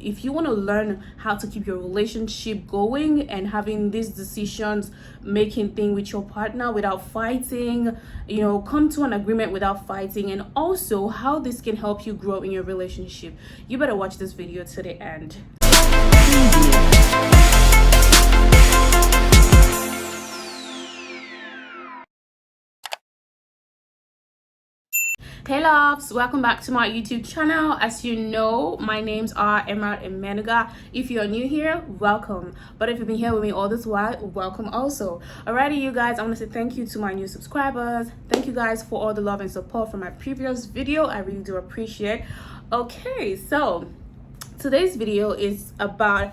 If you want to learn how to keep your relationship going and having these decisions making thing with your partner without fighting, come to an agreement without fighting, and also how this can help you grow in your relationship, you better watch this video to the end. Hey loves, welcome back to my YouTube channel. As you know, my names are Emeraldddiva. If you're new here, welcome. But if you've been here with me all this while, welcome also. Alrighty, you guys, I want to say thank you to my new subscribers. Thank you guys for all the love and support from my previous video. I really do appreciate. Okay, so today's video is about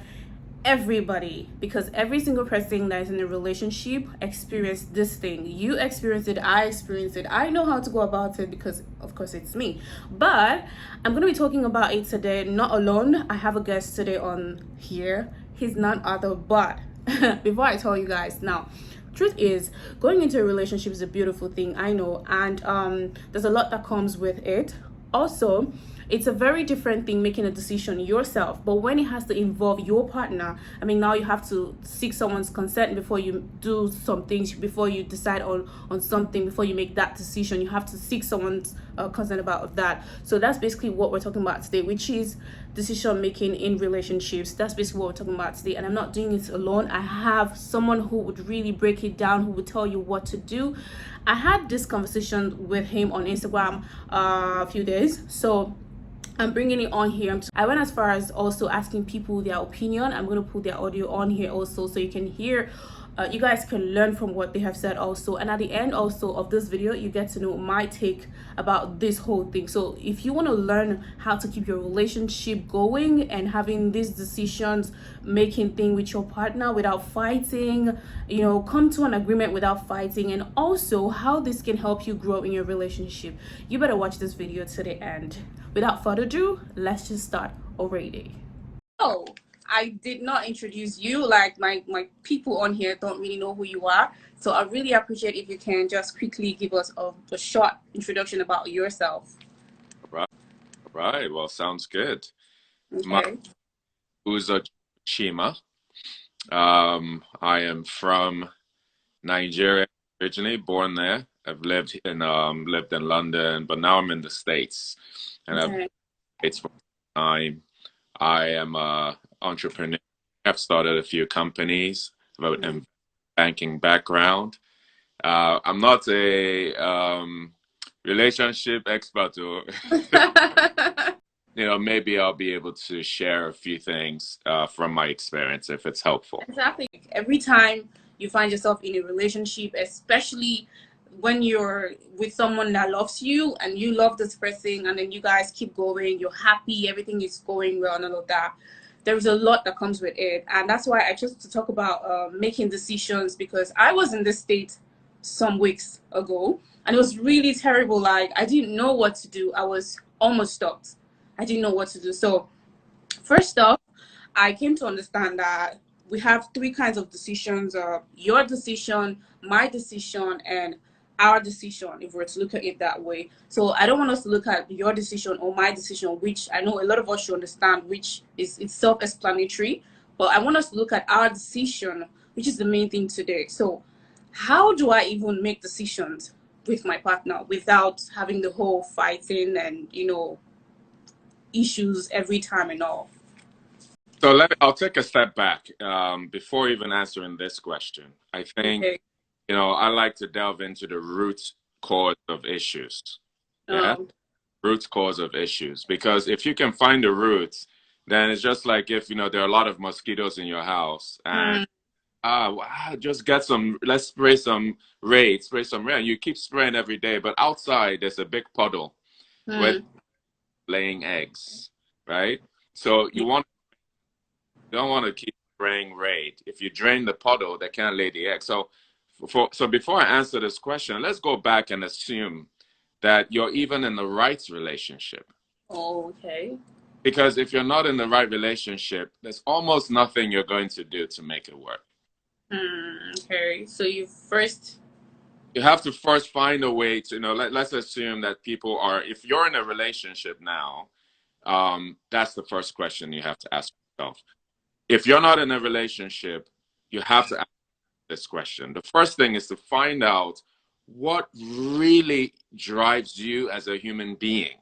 everybody, because every single person that is in a relationship experienced this thing. You experienced it, I experienced it, I know how to go about it because of course it's me. But I'm going to be talking about it today, not alone. I have a guest today on here. He's none other but before I tell you guys now, truth is, going into a relationship is a beautiful thing, I know, and there's a lot that comes with it. Also, it's a very different thing making a decision yourself, but when it has to involve your partner, I mean, now you have to seek someone's consent before you do some things, before you decide on something, before you make that decision. You have to seek someone's consent about that. So that's basically what we're talking about today, which is decision making in relationships. That's basically what we're talking about today, and I'm not doing it alone. I have someone who would really break it down, who would tell you what to do. I had this conversation with him on Instagram a few days, so I'm bringing it on here. I went as far as also asking people their opinion. I'm going to put their audio on here also so you can hear. You guys can learn from what they have said also, and at the end also of this video you get to know my take about this whole thing. So if you want to learn how to keep your relationship going and having these decisions making thing with your partner without fighting, come to an agreement without fighting, and also how this can help you grow in your relationship, you better watch this video to the end. Without further ado, let's just start already. Oh, I did not introduce you. Like my people on here don't really know who you are, so I really appreciate if you can just quickly give us a short introduction about yourself. All right. Well, sounds good. Okay. My who's a Chima. I am from Nigeria originally, born there. I've lived in London, but now I'm in the States, and I've Okay. States for time. I am a entrepreneur. I've started a few companies. I've a banking background. I'm not a relationship expert, though. Maybe I'll be able to share a few things from my experience if it's helpful. Exactly. Every time you find yourself in a relationship, especially when you're with someone that loves you and you love this person, and then you guys keep going, you're happy, everything is going well and all of that, there's a lot that comes with it. And that's why I chose to talk about making decisions, because I was in this state some weeks ago and it was really terrible. Like, I didn't know what to do. I was almost stopped. I didn't know what to do. So first off, I came to understand that we have three kinds of decisions: your decision, my decision, and our decision, if we're to look at it that way. So I don't want us to look at your decision or my decision, which I know a lot of us should understand, which is it's self-explanatory, but I want us to look at our decision, which is the main thing today. So how do I even make decisions with my partner without having the whole fighting and issues every time and all? So I'll take a step back before even answering this question. I think, Okay. I like to delve into the root cause of issues. Yeah, root cause of issues. Because if you can find the roots, then it's just like if, there are a lot of mosquitoes in your house and just get some, let's spray some raid. And you keep spraying every day, but outside there's a big puddle with laying eggs, right? So you don't want to keep spraying raid. If you drain the puddle, they can't lay the egg. So before I answer this question, let's go back and assume that you're even in the right relationship. Oh, okay. Because if you're not in the right relationship, there's almost nothing you're going to do to make it work. Okay. So you have to first find a way to, let's assume that people are, if you're in a relationship now, That's the first question you have to ask yourself. If you're not in a relationship, you have to ask this question. The first thing is to find out what really drives you as a human being,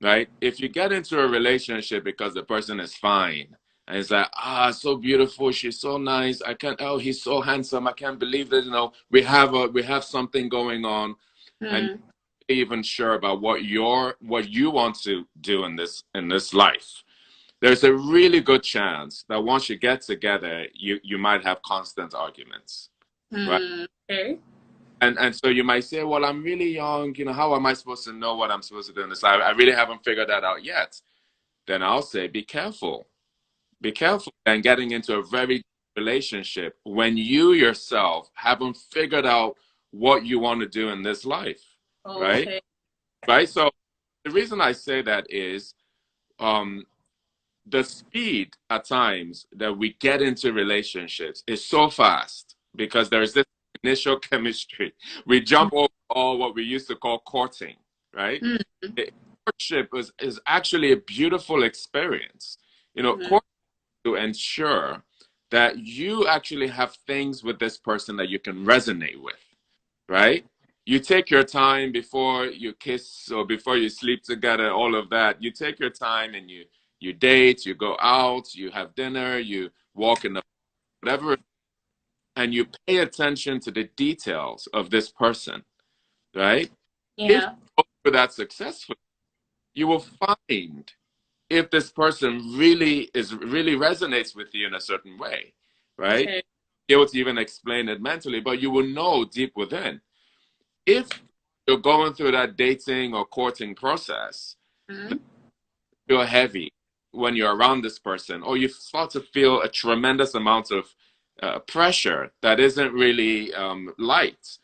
right? If you get into a relationship because the person is fine and it's like, so beautiful, she's so nice, I can't, oh, he's so handsome, I can't believe that, we have something going on, and you're not even sure about what you want to do in this life, there's a really good chance that once you get together, you might have constant arguments, right? Okay. And so you might say, well, I'm really young, how am I supposed to know what I'm supposed to do in this life? I really haven't figured that out yet. Then I'll say, be careful. Be careful and getting into a very deep relationship when you yourself haven't figured out what you want to do in this life, right? Okay. Right. So the reason I say that is the speed at times that we get into relationships is so fast because there's this initial chemistry. We jump over all what we used to call courting, right? Courtship is actually a beautiful experience. Courtship to ensure that you actually have things with this person that you can resonate with, right? You take your time before you kiss or before you sleep together, all of that. You take your time and you date, you go out, you have dinner, you walk in the whatever, and you pay attention to the details of this person, right? If Yeah. you go through that successfully, you will find if this person really resonates with you in a certain way, right? Okay. Be able to even explain it mentally, but you will know deep within. If you're going through that dating or courting process, feel heavy when you're around this person, or you start to feel a tremendous amount of pressure that isn't really light,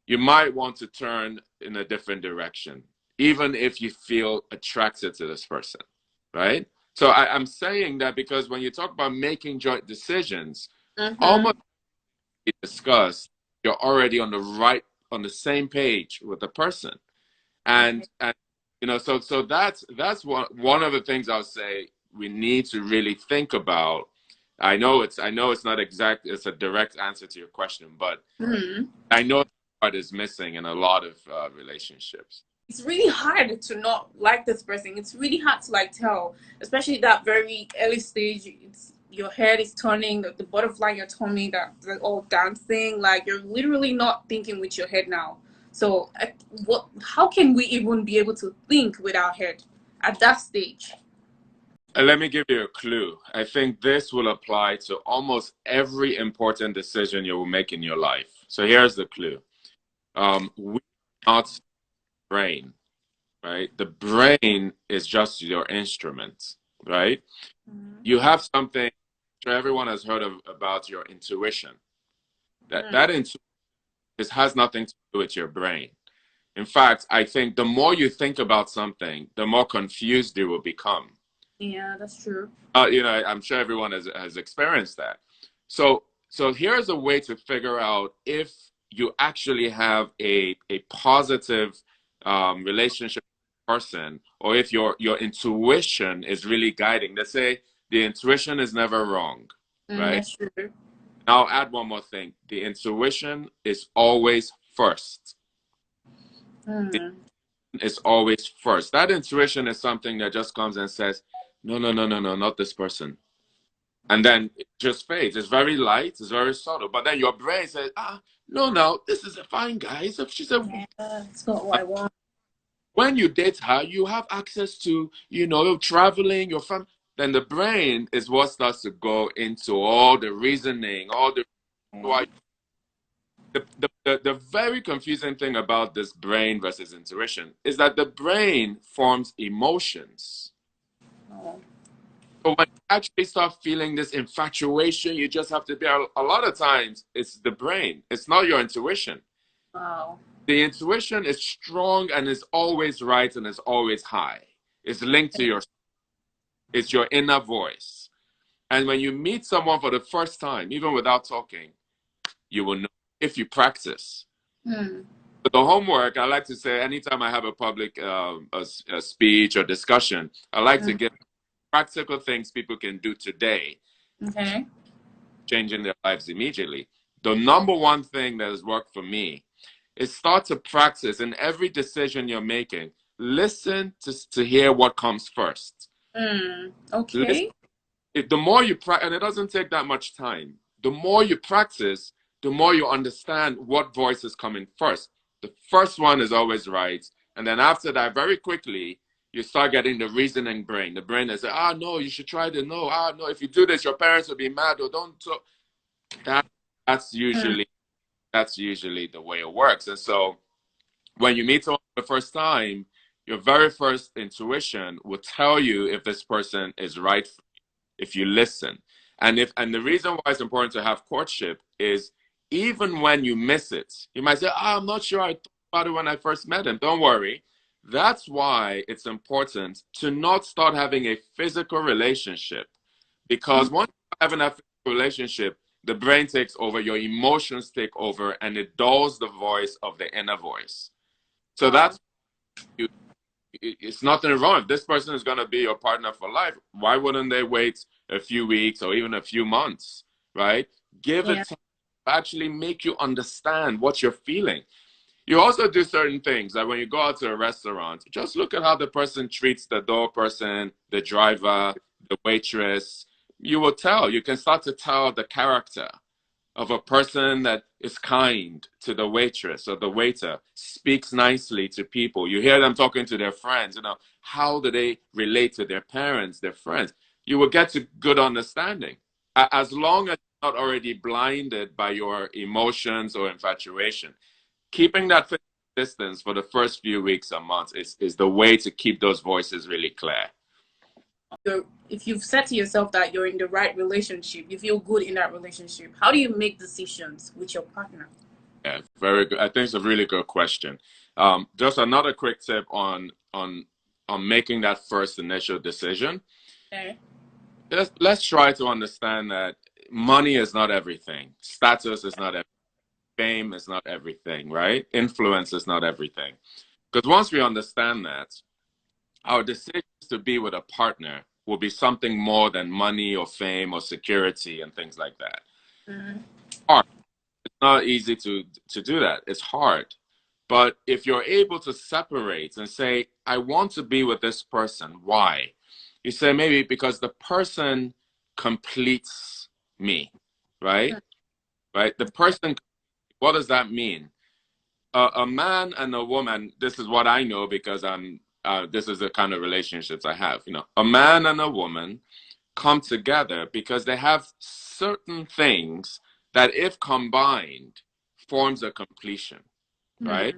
you might want to turn in a different direction, even if you feel attracted to this person, right? So I'm saying that because when you talk about making joint decisions, almost we discussed, you're already on the same page with the person, and so that's one of the things I'll say we need to really think about. I know it's not exact, it's a direct answer to your question, but I know that part is missing in a lot of relationships. It's really hard to not like this person. It's really hard to like tell, especially that very early stage. It's your head is turning, the butterfly in your tummy, that like all dancing. Like you're literally not thinking with your head now. So what? How can we even be able to think with our head at that stage? Let me give you a clue. I think this will apply to almost every important decision you will make in your life. So here's the clue. We are not brain, right? The brain is just your instrument, right? You have something, I'm sure everyone has heard about your intuition. That intuition has nothing to do with your brain. In fact, I think the more you think about something, the more confused you will become. Yeah, that's true. I'm sure everyone has experienced that. So here's a way to figure out if you actually have a positive relationship with a person, or if your intuition is really guiding. Let's say the intuition is never wrong, right? That's true. I'll add one more thing. The intuition is always first. It's always first. That intuition is something that just comes and says, no, no, no, no, no, not this person. And then it just fades. It's very light, it's very subtle. But then your brain says, no, this is a fine guy. So she's a It's not what I want. when you date her, you have access to, traveling, your family. Then the brain is what starts to go into all the reasoning, all the why. The very confusing thing about this brain versus intuition is that the brain forms emotions. Oh. So when you actually start feeling this infatuation, you just have to be, a lot of times, it's the brain. It's not your intuition. Wow. The intuition is strong and is always right and is always high. It's linked to it's your inner voice. And when you meet someone for the first time, even without talking, you will know if you practice. The homework, I like to say, anytime I have a public a speech or discussion, I like to give practical things people can do today, Okay. changing their lives immediately. The number one thing that has worked for me is start to practice in every decision you're making. Listen to hear what comes first. Listen, Okay. the more you practice, and it doesn't take that much time, the more you practice, the more you understand what voice is coming first. The first one is always right. And then after that, very quickly, you start getting the reasoning brain. The brain is like, no, you should try to no. No, if you do this, your parents will be mad or don't. So that, that's usually that's usually the way it works. And so when you meet someone for the first time, your very first intuition will tell you if this person is right for you, if you listen. And the reason why it's important to have courtship is even when you miss it, you might say, I'm not sure I thought about it when I first met him. Don't worry. That's why it's important to not start having a physical relationship. Because once you have a physical relationship, the brain takes over, your emotions take over, and it dulls the voice of the inner voice. So that's it's nothing wrong. If this person is going to be your partner for life, why wouldn't they wait a few weeks or even a few months, right? Give it time to actually make you understand what you're feeling. You also do certain things, like when you go out to a restaurant, just look at how the person treats the door person, the driver, the waitress. You will tell, you can start to tell the character of a person that is kind to the waitress or the waiter, speaks nicely to people. You hear them talking to their friends, how do they relate to their parents, their friends? You will get to good understanding. As long as you're not already blinded by your emotions or infatuation, keeping that distance for the first few weeks or months is the way to keep those voices really clear. If you've said to yourself that you're in the right relationship, you feel good in that relationship, how do you make decisions with your partner? Yeah, very good. I think it's a really good question. Just another quick tip on making that first initial decision. Okay. Let's try to understand that money is not everything. Status is not everything. Fame is not everything, right? Influence is not everything. Because once we understand that, our decisions to be with a partner will be something more than money or fame or security and things like that. Hard. It's not easy to do that. It's hard. But if you're able to separate and say, I want to be with this person, why? You say maybe because the person completes me, right? Right? The person, what does that mean? A man and a woman, this is what I know because this is the kind of relationships I have. A man and a woman come together because they have certain things that, if combined, forms a completion, right?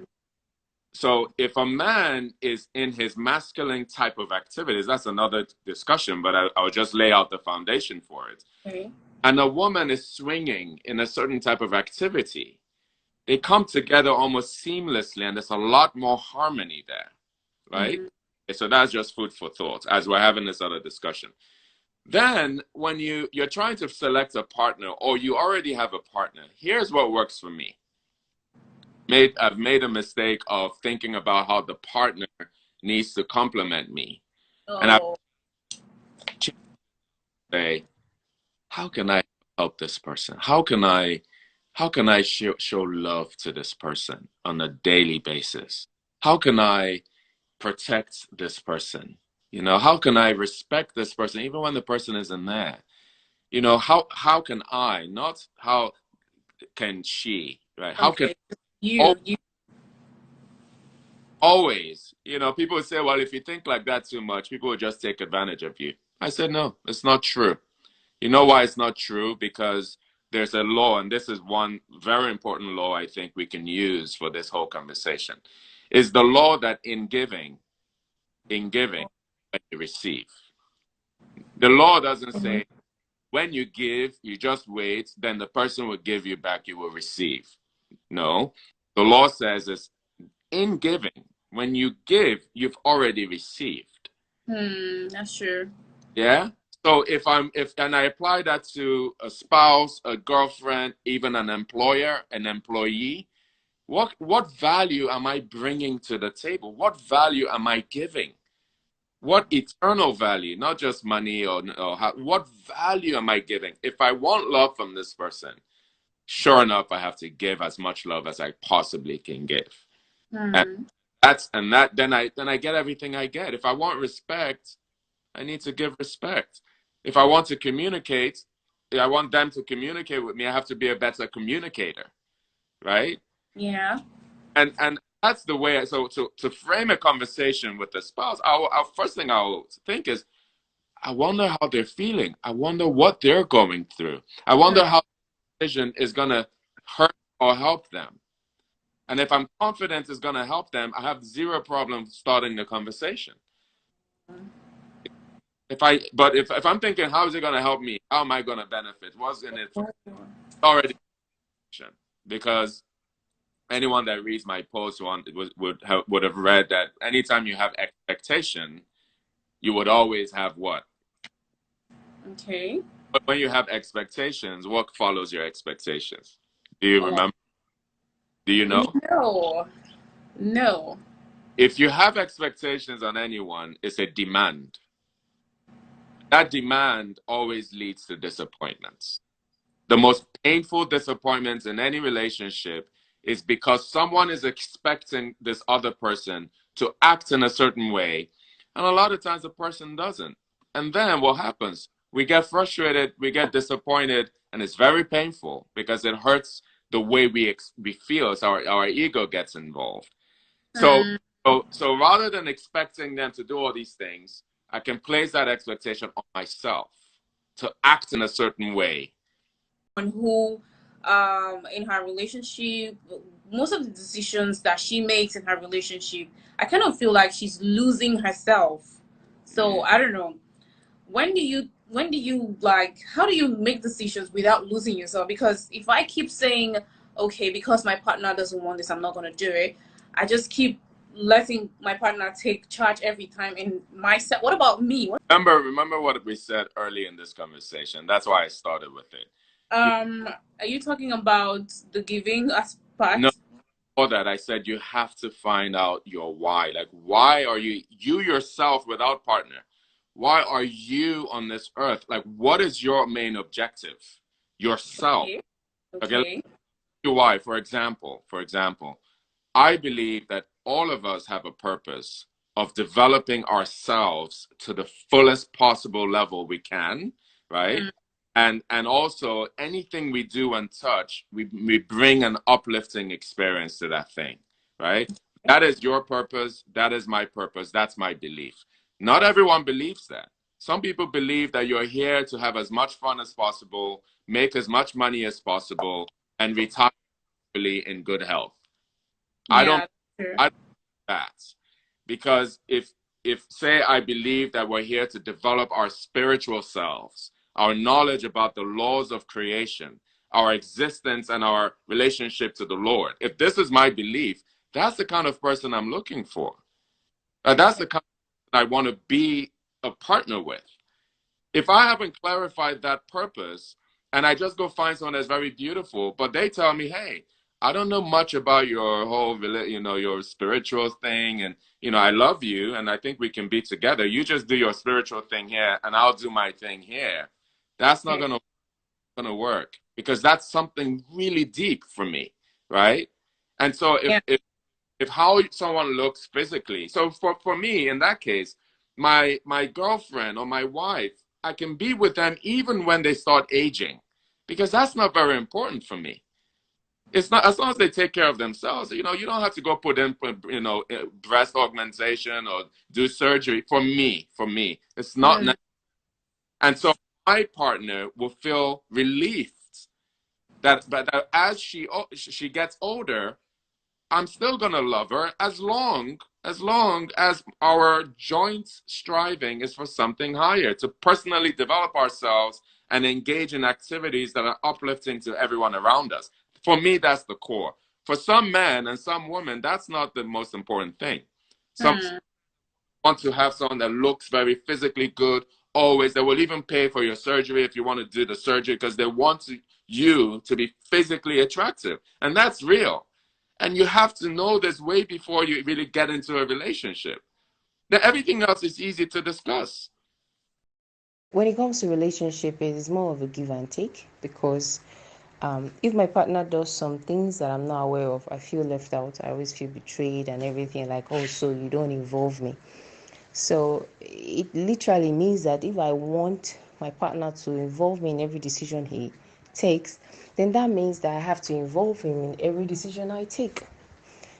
So if a man is in his masculine type of activities, that's another discussion, but I'll just lay out the foundation for it. Okay. And a woman is swinging in a certain type of activity, they come together almost seamlessly, and there's a lot more harmony there, right? So that's just food for thought as we're having this other discussion. Then when you're trying to select a partner, or you already have a partner, here's what works for me. I've made a mistake of thinking about how the partner needs to complement me. And I say, how can I help this person? How can I show love to this person on a daily basis? How can I protect this person? How can I respect this person even when the person isn't there? How can I, not how can she, right? How can you always, people say, well, if you think like that too much, people will just take advantage of you. I said, no, it's not true. You know why it's not true? Because there's a law, and this is one very important law I think we can use for this whole conversation, is the law that in giving, when you receive. The law doesn't say when you give, you just wait, then the person will give you back, you will receive. No, the law says is in giving, when you give, you've already received. That's true. Yeah. So if I apply that to a spouse, a girlfriend, even an employer, an employee, What value am I bringing to the table? What value am I giving? What eternal value, not just money or what value am I giving? If I want love from this person, sure enough, I have to give as much love as I possibly can give. And then I get everything I get. If I want respect, I need to give respect. If I want to communicate, if I want them to communicate with me, I have to be a better communicator, right? Yeah. And that's the way. So to frame a conversation with the spouse, our first thing I'll think is, I wonder how they're feeling. I wonder what they're going through. I wonder how the decision is going to hurt or help them. And if I'm confident it's going to help them, I have zero problem starting the conversation. If I'm thinking, how is it going to help me? How am I going to benefit? What's in it for me? Already, because anyone that reads my post would have read that anytime you have expectation, you would always have what? Okay. But when you have expectations, what follows your expectations? Do you remember? Do you know? No. If you have expectations on anyone, it's a demand. That demand always leads to disappointments. The most painful disappointments in any relationship is because someone is expecting this other person to act in a certain way, and a lot of times the person doesn't. And then what happens? We get frustrated, we get disappointed, and it's very painful because it hurts the way we feel. So our ego gets involved. So rather than expecting them to do all these things, I can place that expectation on myself to act in a certain way. Who, in her relationship, most of the decisions that she makes in her relationship, I kind of feel like she's losing herself. So I don't know. When do you like, how do you make decisions without losing yourself? Because if I keep saying, okay, because my partner doesn't want this, I'm not going to do it, I just keep letting my partner take charge every time in myself. What about me? Remember what we said early in this conversation. That's why I started with it. Are you talking about the giving aspect? No, for that I said you have to find out your why. Like, why are you yourself without partner? Why are you on this earth? Like, what is your main objective? Yourself. Okay. Why? For example, I believe that all of us have a purpose of developing ourselves to the fullest possible level we can, right? And also anything we do and touch, we bring an uplifting experience to that thing, right? That is your purpose. That is my purpose. That's my belief. Not everyone believes that. Some people believe that you're here to have as much fun as possible, make as much money as possible, and retire in good health. I don't that, because if say I believe that we're here to develop our spiritual selves, our knowledge about the laws of creation, our existence, and our relationship to the Lord, if this is my belief, that's the kind of person I'm looking for. That's the kind of person I want to be a partner with. If I haven't clarified that purpose and I just go find someone that's very beautiful, but they tell me, hey, I don't know much about your whole, your spiritual thing. And, I love you and I think we can be together. You just do your spiritual thing here and I'll do my thing here. That's not going to work, because that's something really deep for me. Right. And so if how someone looks physically, so for me, in that case, my girlfriend or my wife, I can be with them even when they start aging, because that's not very important for me. It's not, as long as they take care of themselves. You don't have to go put in, breast augmentation or do surgery. For me, it's not necessary. And so my partner will feel relieved that as she gets older, I'm still gonna love her as long as our joint striving is for something higher, to personally develop ourselves and engage in activities that are uplifting to everyone around us. For me, that's the core. For some men and some women, that's not the most important thing. Some want to have someone that looks very physically good always. They will even pay for your surgery if you want to do the surgery, because they want you to be physically attractive. And that's real. And you have to know this way before you really get into a relationship. Then everything else is easy to discuss. When it comes to relationship, it is more of a give and take, because if my partner does some things that I'm not aware of, I feel left out. I always feel betrayed and everything, like, oh, so you don't involve me. So it literally means that if I want my partner to involve me in every decision he takes, then that means that I have to involve him in every decision I take.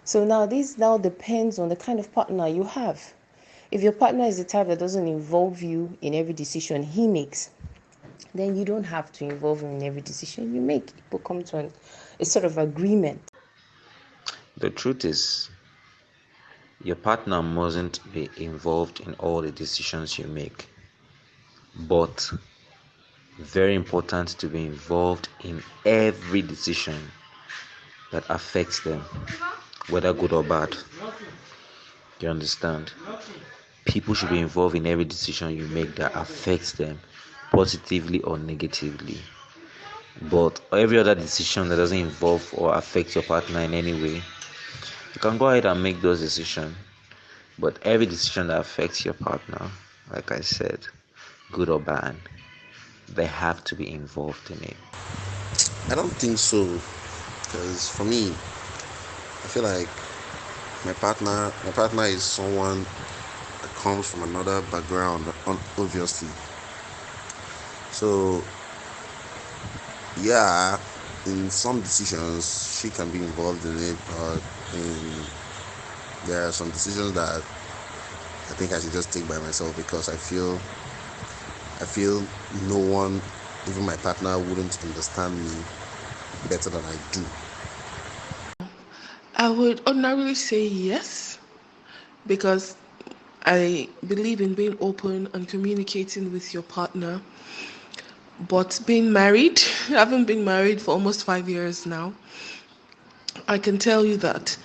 So now this now depends on the kind of partner you have. If your partner is the type that doesn't involve you in every decision he makes, then you don't have to involve him in every decision you make. People come to a sort of agreement. The truth is, your partner mustn't be involved in all the decisions you make, but very important to be involved in every decision that affects them, whether good or bad. You understand? People should be involved in every decision you make that affects them, positively or negatively. But every other decision that doesn't involve or affect your partner in any way, you can go ahead and make those decisions. But every decision that affects your partner, like I said, good or bad, they have to be involved in it. I don't think so, because for me, I feel like my partner is someone that comes from another background, obviously. So yeah, in some decisions she can be involved in it, but there are some decisions that I think I should just take by myself, because I feel no one, even my partner, wouldn't understand me better than I do. I would ordinarily say yes, because I believe in being open and communicating with your partner. But being married, I haven't been married for almost 5 years now. I can tell you that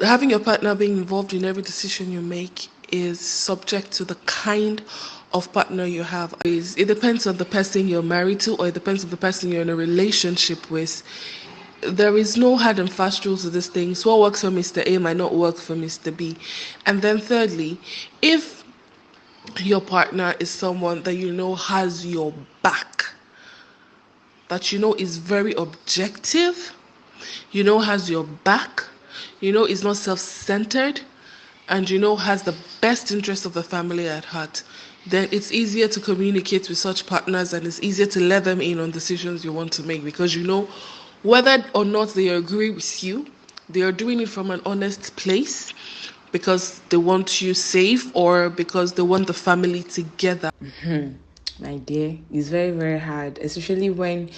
having your partner being involved in every decision you make is subject to the kind of partner you have. It depends on the person you're married to, or it depends on the person you're in a relationship with. There is no hard and fast rules to these things. What works for Mr. A might not work for Mr. B. And then thirdly, if your partner is someone that you know has your back, that you know is very objective, you know has your back, you know is not self-centered, and you know has the best interest of the family at heart, then it's easier to communicate with such partners, and it's easier to let them in on decisions you want to make, because you know whether or not they agree with you, they are doing it from an honest place, because they want you safe, or because they want the family together. My dear, it's very, very hard, especially when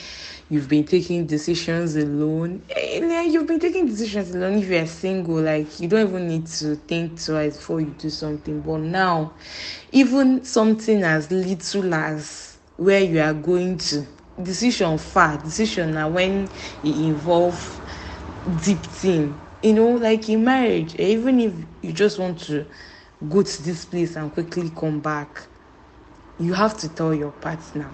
you've been taking decisions alone. You've been taking decisions alone if you're single. Like, you don't even need to think twice before you do something. But now, even something as little as where you are going to, decision now when it involve deep thing. Like in marriage, even if you just want to go to this place and quickly come back, you have to tell your partner.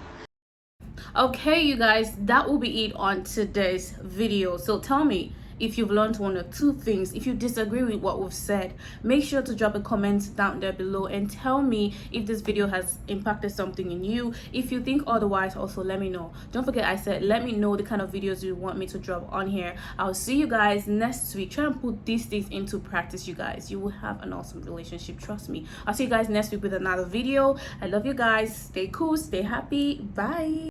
Okay, you guys, that will be it on today's video. So tell me if you've learned one or two things. If you disagree with what we've said, make sure to drop a comment down there below and tell me if this video has impacted something in you. If you think otherwise, also let me know. Don't forget, I said let me know the kind of videos you want me to drop on here. I'll see you guys next week. Try and put these things into practice, you guys. You will have an awesome relationship, trust me. I'll see you guys next week with another video. I love you guys. Stay cool, stay happy. Bye.